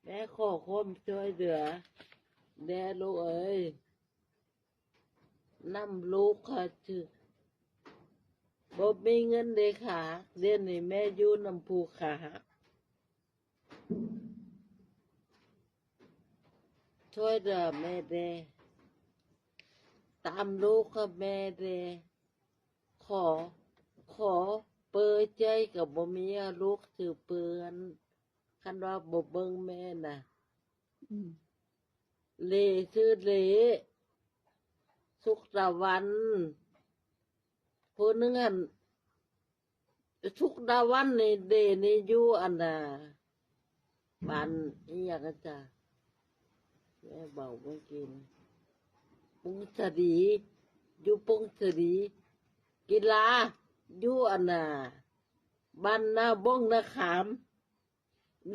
แม่ขอความช่วยเหลือแด่ลูกเอ้ยนำลูกค่ะถึงบ่มีเงินเลยค่ะเดี๋ยวนี้แม่อยู่น้ำภูขาช่วยเหลือแม่แด่ตามลูกค่ะแม่แด่ขอขอเปิดใจกับบ่มีลูกถือเปือนคันว่าบ่เบิ่งแม่น่ะ อืมเลชื่อเลสุขตะวันผู้หนึงอันสุขตะวันนี่เดนี่อยู่อันน่ะบ้านอีหยังกันจ้ะแม่เบาเมื่อกี้นะปุงสดีอยู่ปุงสดีกีฬาอยู่อันน่ะบ้านนาบ้งนาขาม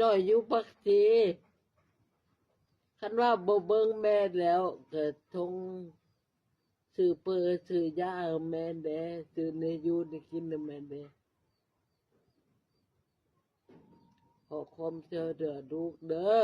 น้อยอยู่ปักสีคันว่าบ่เบิ่งแม่แล้วเกิดทงซื้อเปื้อซื้อยาให้แม่แด่ซื้อในอยู่ในกินให้แม่แด่ขอความช่วยเหลือลูกเด้อ